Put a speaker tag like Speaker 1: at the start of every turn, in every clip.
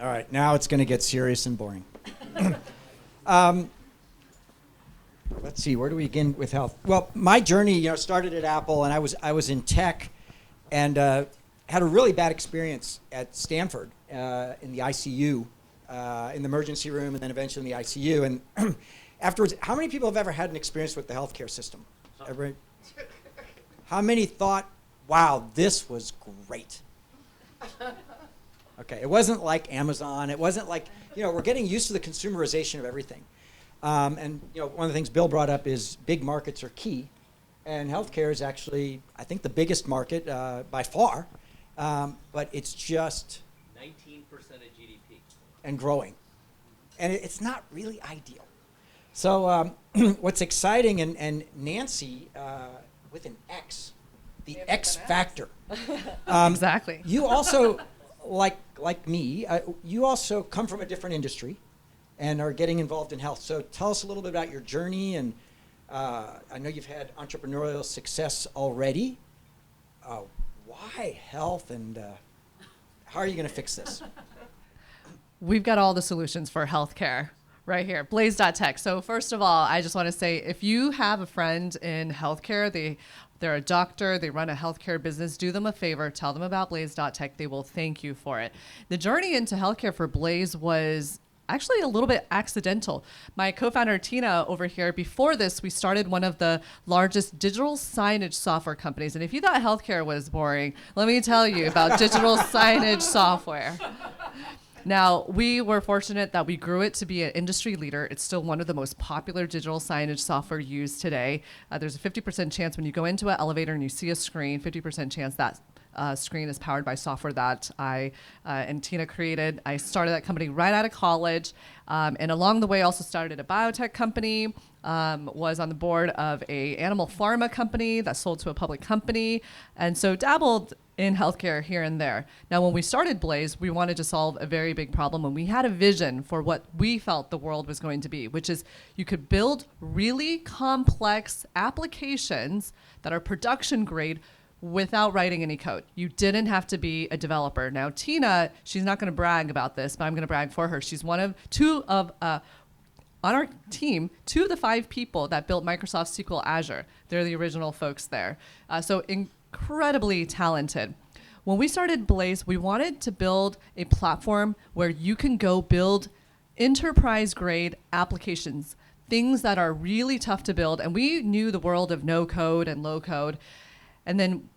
Speaker 1: All right, now it's going to get serious and boring. Let's see, where do we begin with health? Well, my journey, started at Apple, and I was in tech, and had a really bad experience at Stanford in the ICU, in the emergency room, and then eventually in the ICU. And afterwards, how many people have ever had an experience with the healthcare system? How many thought, wow, this was great? Okay, it wasn't like Amazon. It wasn't like, we're getting used to the consumerization of everything. And one of the things Bill brought up is big markets are key. And healthcare is actually, I think, the biggest market by far. But it's just
Speaker 2: 19% of GDP.
Speaker 1: And growing. And it's not really ideal. So what's exciting, and Nanxi, with an X, the X factor.
Speaker 3: Exactly.
Speaker 1: You also, like me, you also come from a different industry and are getting involved in health. So tell us a little bit about your journey. And I know you've had entrepreneurial success already. Why health, and how are you going to fix this?
Speaker 3: We've got all the solutions for healthcare right here, Blaze.tech. So first of all, I just want to say, if you have a friend in healthcare, they're a doctor, they run a healthcare business, do them a favor, tell them about Blaze.tech. They will thank you for it. The journey into healthcare for Blaze was actually a little bit accidental. My co-founder Tina over here, before this, we started one of the largest digital signage software companies. And if you thought healthcare was boring, let me tell you about digital signage software. Now, we were fortunate that we grew it to be an industry leader. It's still one of the most popular digital signage software used today. There's a 50% chance when you go into an elevator and you see a screen, 50% chance that screen is powered by software that I and Tina created. I started that company right out of college, and along the way also started a biotech company, was on the board of a animal pharma company that sold to a public company, and so dabbled in healthcare here and there. Now, when we started Blaze, we wanted to solve a very big problem, and we had a vision for what we felt the world was going to be, which is you could build really complex applications that are production grade without writing any code. You didn't have to be a developer. Now, Tina, she's not going to brag about this, but I'm going to brag for her. She's on our team, 2 of the 5 people that built Microsoft SQL Azure. They're the original folks there. So incredibly talented. When we started Blaze, we wanted to build a platform where you can go build enterprise-grade applications, things that are really tough to build. And we knew the world of no code and low code. And then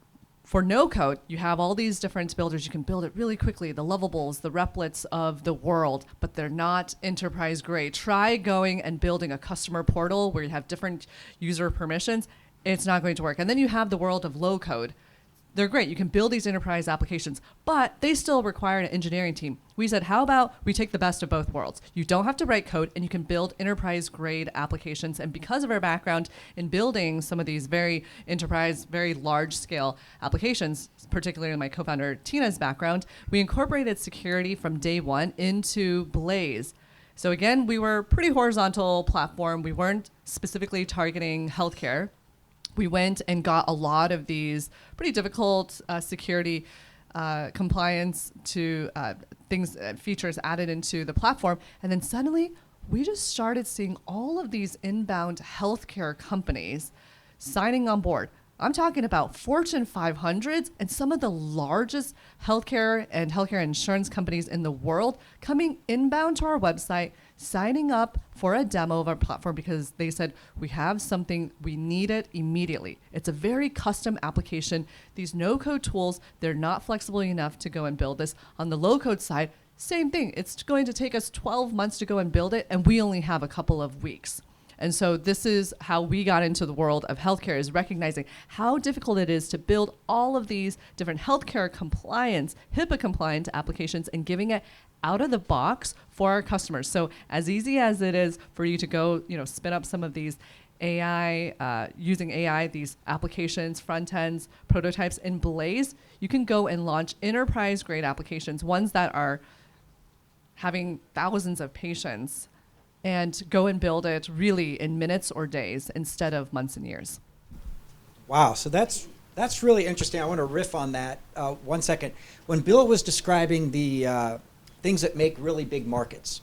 Speaker 3: for no code, you have all these different builders. You can build it really quickly, the Lovables, the Replets of the world, but they're not enterprise grade. Try going and building a customer portal where you have different user permissions. It's not going to work. And then you have the world of low code. They're great. You can build these enterprise applications, but they still require an engineering team. We said, how about we take the best of both worlds? You don't have to write code, and you can build enterprise-grade applications. And because of our background in building some of these very enterprise, very large-scale applications, particularly in my co-founder Tina's background, we incorporated security from day one into Blaze. So again, we were a pretty horizontal platform. We weren't specifically targeting healthcare. We went and got a lot of these pretty difficult security compliance to features added into the platform. And then suddenly, we just started seeing all of these inbound healthcare companies signing on board. I'm talking about Fortune 500s and some of the largest healthcare and healthcare insurance companies in the world coming inbound to our website, signing up for a demo of our platform because they said, we have something, we need it immediately. It's a very custom application. These no-code tools, they're not flexible enough to go and build this. On the low-code side, same thing. It's going to take us 12 months to go and build it, and we only have a couple of weeks. And so this is how we got into the world of healthcare, is recognizing how difficult it is to build all of these different healthcare compliance, HIPAA-compliant applications and giving it out of the box for our customers. So as easy as it is for you to go, spin up some of these AI, using AI, these applications, front ends, prototypes in Blaze, you can go and launch enterprise-grade applications, ones that are having thousands of patients, and go and build it really in minutes or days instead of months and years.
Speaker 1: Wow, so that's really interesting. I want to riff on that 1 second. When Bill was describing the things that make really big markets.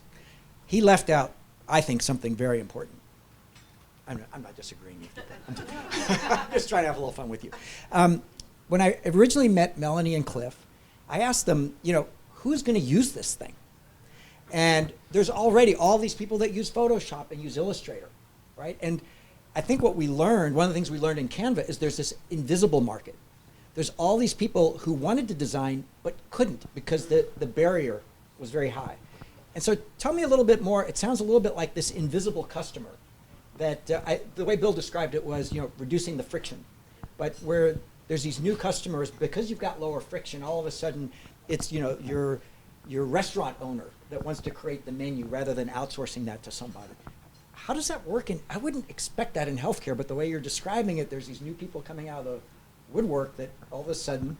Speaker 1: He left out, I think, something very important. I'm not disagreeing with you. I'm just trying to have a little fun with you. When I originally met Melanie and Cliff, I asked them, who's going to use this thing? And there's already all these people that use Photoshop and use Illustrator, right? And I think what we learned, one of the things we learned in Canva is there's this invisible market. There's all these people who wanted to design but couldn't because the barrier was very high. And so tell me a little bit more. It sounds a little bit like this invisible customer that the way Bill described it was, reducing the friction. But where there's these new customers, because you've got lower friction, all of a sudden it's, your restaurant owner that wants to create the menu rather than outsourcing that to somebody. How does that work? And I wouldn't expect that in healthcare, but the way you're describing it, there's these new people coming out of the woodwork that all of a sudden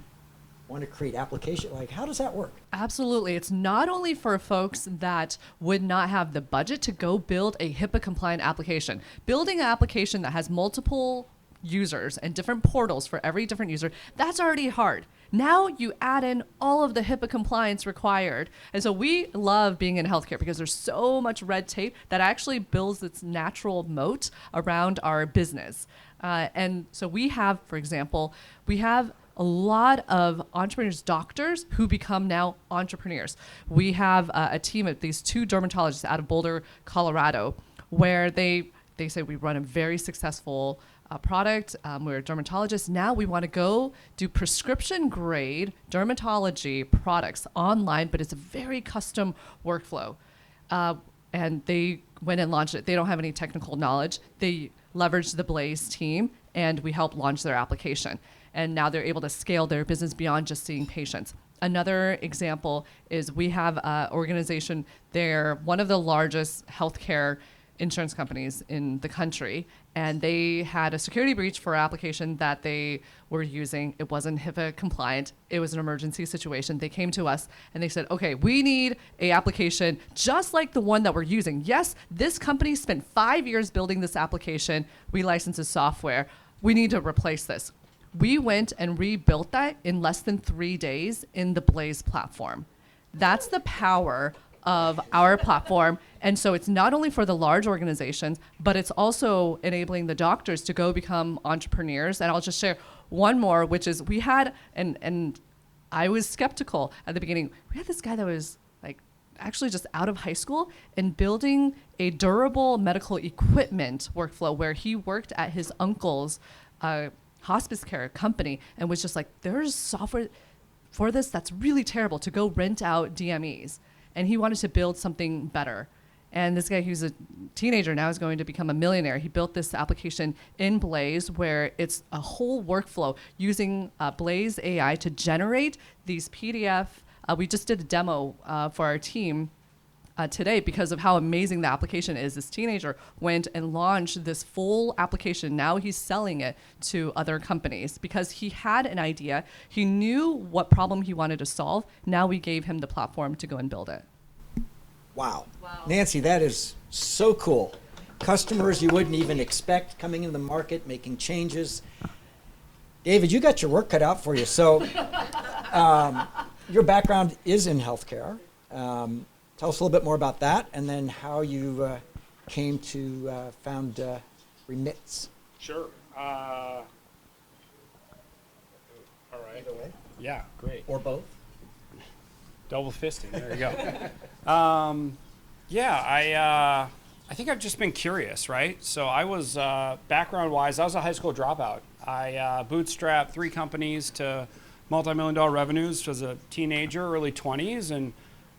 Speaker 1: want to create application. Like, how does that work?
Speaker 3: Absolutely. It's not only for folks that would not have the budget to go build a HIPAA-compliant application. Building an application that has multiple users and different portals for every different user, that's already hard. Now you add in all of the HIPAA compliance required. And so we love being in healthcare because there's so much red tape that actually builds its natural moat around our business. And so we have, for example, we have a lot of entrepreneurs, doctors who become now entrepreneurs. We have a team of these 2 dermatologists out of Boulder, Colorado, where they say we run a very successful product. We're dermatologists. Now we want to go do prescription grade dermatology products online, but it's a very custom workflow. And they went and launched it. They don't have any technical knowledge. They leveraged the Blaze team, and we helped launch their application. And now they're able to scale their business beyond just seeing patients. Another example is we have an organization. They're one of the largest healthcare insurance companies in the country, and they had a security breach for an application that they were using. It wasn't HIPAA compliant. It was an emergency situation. They came to us and they said, okay, we need an application just like the one that we're using. Yes, this company spent 5 years building this application. We licensed the software. We need to replace this. We went and rebuilt that in less than 3 days in the Blaze platform. That's the power of our platform. And so it's not only for the large organizations, but it's also enabling the doctors to go become entrepreneurs. And I'll just share one more, which is we had, and I was skeptical at the beginning. We had this guy that was like actually just out of high school and building a durable medical equipment workflow where he worked at his uncle's hospice care company and was just like, there's software for this that's really terrible to go rent out DMEs. And he wanted to build something better. And this guy, who's a teenager now, is going to become a millionaire. He built this application in Blaze where it's a whole workflow using Blaze AI to generate these PDF. We just did a demo for our team today because of how amazing the application is. This teenager went and launched this full application. Now he's selling it to other companies because he had an idea. He knew what problem he wanted to solve. Now we gave him the platform to go and build it.
Speaker 1: Wow. Nanxi, that is so cool. Customers you wouldn't even expect coming into the market, making changes. David, you got your work cut out for you. So your background is in healthcare. Tell us a little bit more about that, and then how you came to found Remitz.
Speaker 4: Sure. All right.
Speaker 1: Either way.
Speaker 4: Yeah, great.
Speaker 1: Or both.
Speaker 4: Double fisting. There you go. I think I've just been curious, right? So I was, background-wise, I was a high school dropout. I bootstrapped 3 companies to multi-million-dollar revenues as a teenager, early 20s, and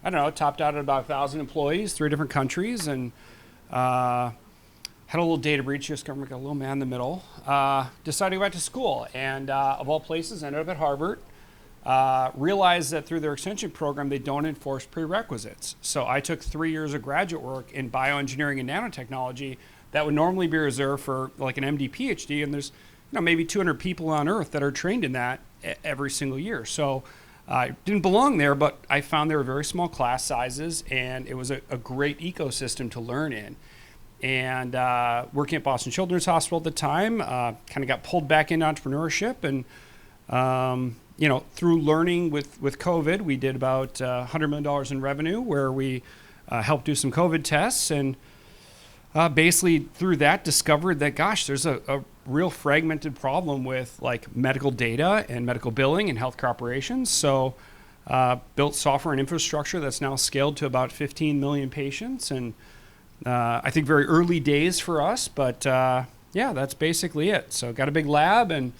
Speaker 4: I don't know, topped out at about 1,000 employees, 3 different countries, and had a little data breach, just government got a little man in the middle. Decided to go back to school, and of all places, ended up at Harvard. Realized that through their extension program, they don't enforce prerequisites. So I took 3 years of graduate work in bioengineering and nanotechnology that would normally be reserved for like an MD, PhD, and there's maybe 200 people on Earth that are trained in that every single year. So I didn't belong there, but I found there were very small class sizes, and it was a great ecosystem to learn in. And working at Boston Children's Hospital at the time, kind of got pulled back into entrepreneurship, and through learning with COVID, we did about $100 million in revenue where we helped do some COVID tests, and basically through that discovered that, gosh, there's a real fragmented problem with like medical data and medical billing and healthcare operations. So built software and infrastructure that's now scaled to about 15 million patients. And I think very early days for us, but yeah, that's basically it. So got a big lab and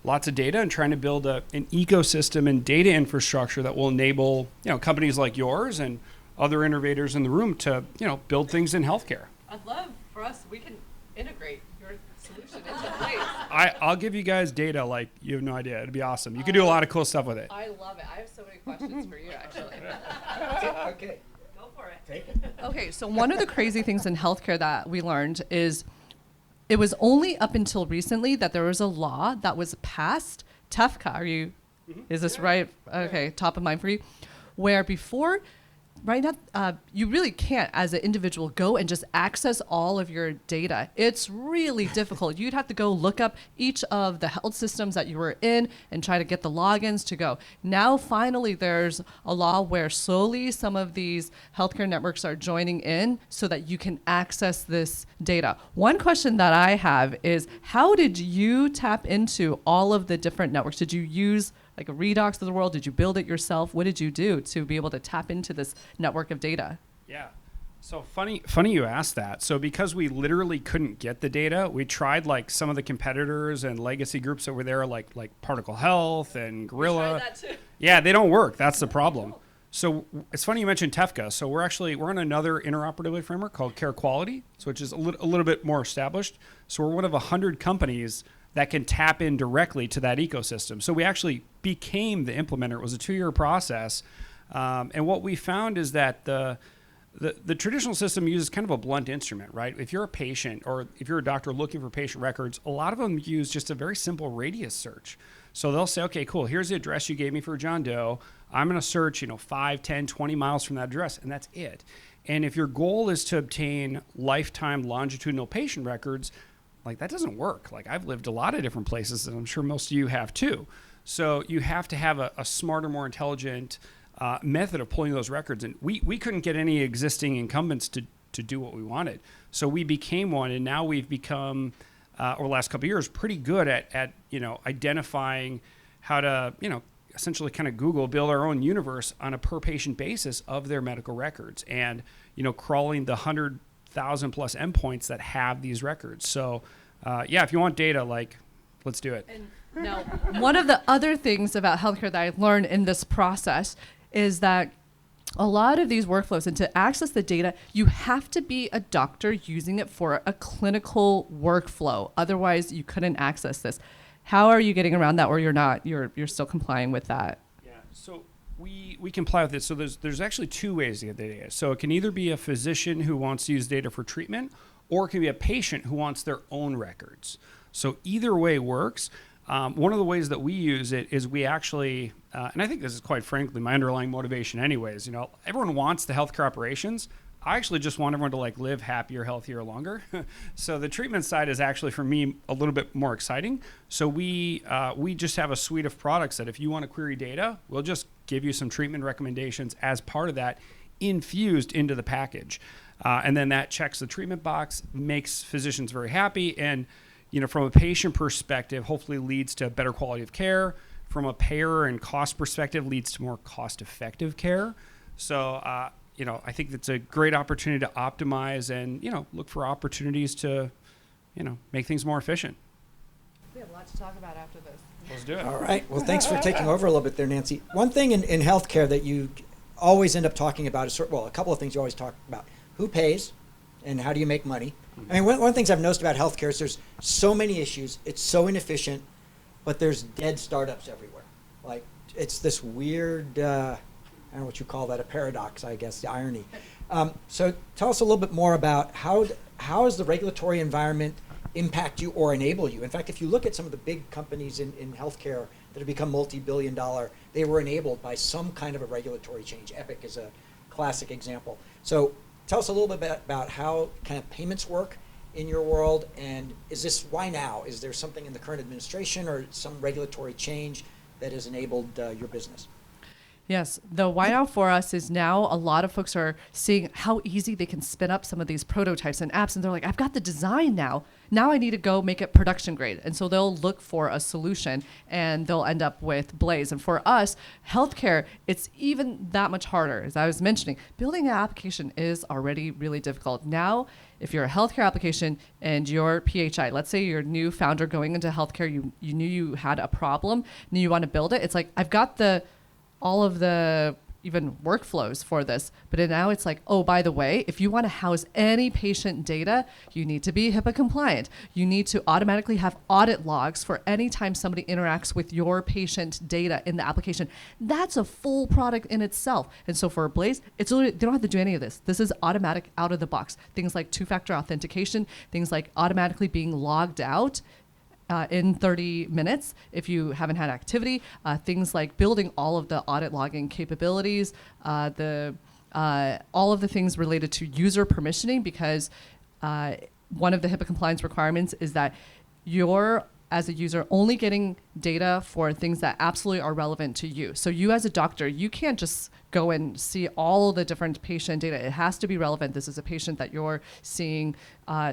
Speaker 4: lots of data and trying to build an ecosystem and data infrastructure that will enable, companies like yours and other innovators in the room to, build things in healthcare.
Speaker 3: I'd love for us, we can integrate your solution into Blaze.
Speaker 4: I'll give you guys data like you have no idea. It'd be awesome. You can do a lot of cool stuff with it.
Speaker 3: I love it. I have so many questions for you, actually.
Speaker 1: Okay.
Speaker 3: Go for it.
Speaker 1: Take it.
Speaker 3: Okay, so one of the crazy things in healthcare that we learned is it was only up until recently that there was a law that was passed. TEFCA, is this right? Okay, top of mind for you. Where before, right now, you really can't, as an individual, go and just access all of your data. It's really difficult. You'd have to go look up each of the health systems that you were in and try to get the logins to go. Now, finally, there's a law where slowly some of these healthcare networks are joining in so that you can access this data. One question that I have is, how did you tap into all of the different networks? Did you use like a Redox of the world? Did you build it yourself? What did you do to be able to tap into this network of data?
Speaker 4: Yeah. So funny you asked that. So because we literally couldn't get the data, we tried like some of the competitors and legacy groups that were there, like Particle Health and Gorilla.
Speaker 3: We tried that too.
Speaker 4: Yeah, they don't work. That's the problem. So it's funny you mentioned TEFCA. So we're on another interoperability framework called Care Quality, so which is a little bit more established. So we're one of 100 companies that can tap in directly to that ecosystem. So we actually became the implementer. It was a 2-year process. And what we found is that the traditional system uses kind of a blunt instrument, right? If you're a patient or if you're a doctor looking for patient records, a lot of them use just a very simple radius search. So they'll say, okay, cool, here's the address you gave me for John Doe. I'm gonna search 5, 10, 20 miles from that address, and that's it. And if your goal is to obtain lifetime longitudinal patient records, like that doesn't work. Like I've lived a lot of different places, and I'm sure most of you have too. So you have to have a smarter, more intelligent method of pulling those records. And we couldn't get any existing incumbents to do what we wanted. So we became one, and now we've become, over the last couple of years, pretty good at identifying how to, essentially kind of build our own universe on a per patient basis of their medical records, and, crawling the 100,000 plus endpoints that have these records. So yeah, if you want data, let's do it.
Speaker 3: And now, one of the other things about healthcare that I learned in this process is that a lot of these workflows, and to access the data, you have to be a doctor using it for a clinical workflow. Otherwise, you couldn't access this. How are you getting around that, or you're not? You're still complying with that?
Speaker 4: Yeah. So we comply with it. So there's actually 2 ways to get the data. So it can either be a physician who wants to use data for treatment, or it can be a patient who wants their own records. So either way works. One of the ways that we use it is we actually, and I think this is quite frankly my underlying motivation anyways, everyone wants the healthcare operations. I actually just want everyone to live happier, healthier, longer. So the treatment side is actually for me a little bit more exciting. So we just have a suite of products that if you want to query data, we'll just give you some treatment recommendations as part of that infused into the package. And then that checks the treatment box, makes physicians very happy, and from a patient perspective, hopefully leads to better quality of care. From a payer and cost perspective, leads to more cost-effective care. So, I think it's a great opportunity to optimize and, look for opportunities to, make things more efficient.
Speaker 3: We have a lot to talk about after this.
Speaker 4: Let's do it.
Speaker 1: All right. Well, thanks for taking over a little bit there, Nanxi. One thing in healthcare that you always end up talking about is, a couple of things you always talk about. Who pays and how do you make money? I mean, one of the things I've noticed about healthcare is there's so many issues. It's so inefficient, but there's dead startups everywhere. It's this weird, I don't know what you call that, a paradox, I guess, the irony. So tell us a little bit more about how does the regulatory environment impact you or enable you? In fact, if you look at some of the big companies in healthcare that have become multi-billion dollar, they were enabled by some kind of a regulatory change. Epic is a classic example. So tell us a little bit about how kind of payments work in your world, and why now? Is there something in the current administration or some regulatory change that has enabled your business?
Speaker 3: Yes, the why now for us is now a lot of folks are seeing how easy they can spin up some of these prototypes and apps, and they're like, I've got the design now. Now I need to go make it production grade. And so they'll look for a solution and they'll end up with Blaze. And for us, healthcare, it's even that much harder. As I was mentioning, building an application is already really difficult. Now, if you're a healthcare application and you're PHI, let's say you're a new founder going into healthcare, you knew you had a problem, and you want to build it. It's like, I've got all of the even workflows for this, but now it's like, oh, by the way, if you want to house any patient data, you need to be HIPAA compliant. You need to automatically have audit logs for any time somebody interacts with your patient data in the application. That's a full product in itself. And so for Blaze, it's literally, they don't have to do any of this. This is automatic out of the box. Things like two-factor authentication, things like automatically being logged out in 30 minutes if you haven't had activity, things like building all of the audit logging capabilities, all of the things related to user permissioning, because one of the HIPAA compliance requirements is that you're, as a user, only getting data for things that absolutely are relevant to you. So you as a doctor, you can't just go and see all the different patient data. It has to be relevant. This is a patient that you're seeing.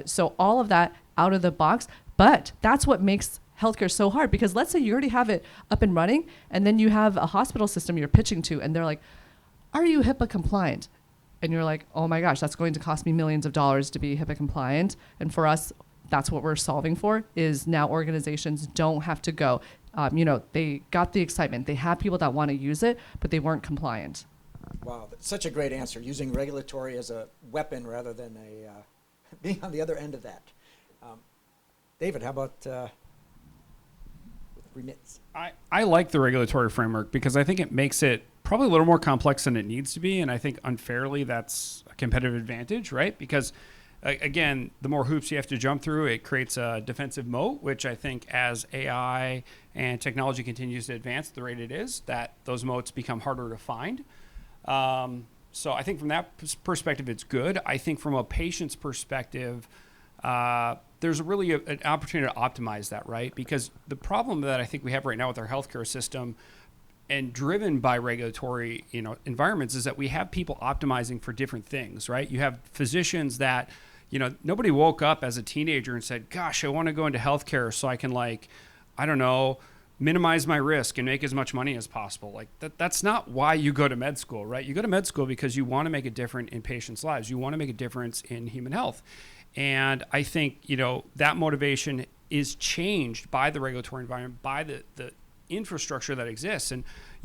Speaker 3: So all of that out of the box. But that's what makes healthcare so hard, because let's say you already have it up and running, and then you have a hospital system you're pitching to, and they're like, are you HIPAA compliant? And you're like, oh my gosh, that's going to cost me millions of dollars to be HIPAA compliant. And for us, that's what we're solving for, is now organizations don't have to go. They got the excitement. They have people that want to use it, but they weren't compliant.
Speaker 1: Wow, that's such a great answer, using regulatory as a weapon rather than being on the other end of that. David, how about Remitz?
Speaker 4: I like the regulatory framework because I think it makes it probably a little more complex than it needs to be. And I think unfairly that's a competitive advantage, right? Because again, the more hoops you have to jump through, it creates a defensive moat, which I think as AI and technology continues to advance at the rate it is, that those moats become harder to find. So I think from that perspective, it's good. I think from a patient's perspective, there's really an opportunity to optimize that, right? Because the problem that I think we have right now with our healthcare system, and driven by regulatory environments, is that we have people optimizing for different things, right? You have physicians that, nobody woke up as a teenager and said, gosh, I want to go into healthcare so I can minimize my risk and make as much money as possible. Like that's not why you go to med school, right? You go to med school because you want to make a difference in patients' lives. You want to make a difference in human health. And I think, that motivation is changed by the regulatory environment, by the infrastructure that exists. And,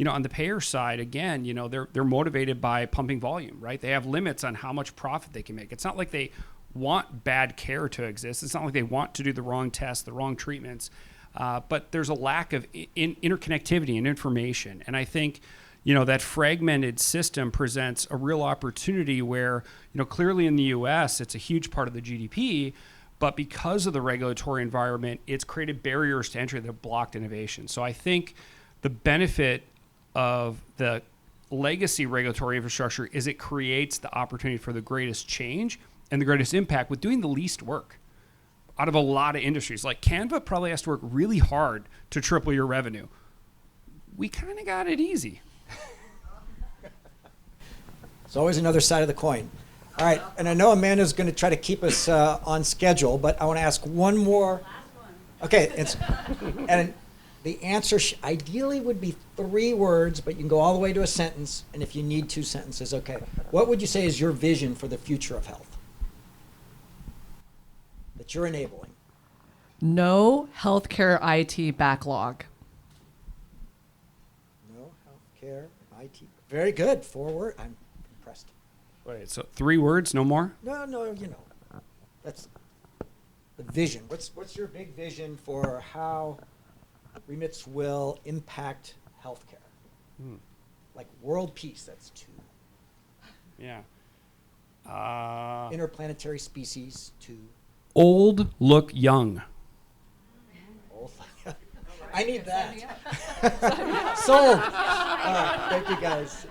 Speaker 4: on the payer side, again, they're motivated by pumping volume, right? They have limits on how much profit they can make. It's not like they want bad care to exist. It's not like they want to do the wrong tests, the wrong treatments. But there's a lack of interconnectivity and information. And I think, that fragmented system presents a real opportunity where, clearly in the US, it's a huge part of the GDP, but because of the regulatory environment, it's created barriers to entry that have blocked innovation. So I think the benefit of the legacy regulatory infrastructure is it creates the opportunity for the greatest change and the greatest impact with doing the least work out of a lot of industries. Like Canva probably has to work really hard to triple your revenue. We kind of got it easy.
Speaker 1: It's always another side of the coin. All right, and I know Amanda's going to try to keep us on schedule, but I want to ask one more.
Speaker 5: Last one.
Speaker 1: Okay, and the answer ideally would be 3 words, but you can go all the way to a sentence, and if you need 2 sentences, okay. What would you say is your vision for the future of health that you're enabling?
Speaker 3: No healthcare IT backlog.
Speaker 1: No healthcare IT. Very good. 4 words. I'm impressed.
Speaker 4: Wait, so 3 words, no more?
Speaker 1: No, that's the vision. What's your big vision for how Remitz will impact healthcare? Like world peace, that's 2.
Speaker 4: Yeah.
Speaker 1: Interplanetary species, 2.
Speaker 4: Old look young.
Speaker 1: I need that. Sold. All right, thank you guys.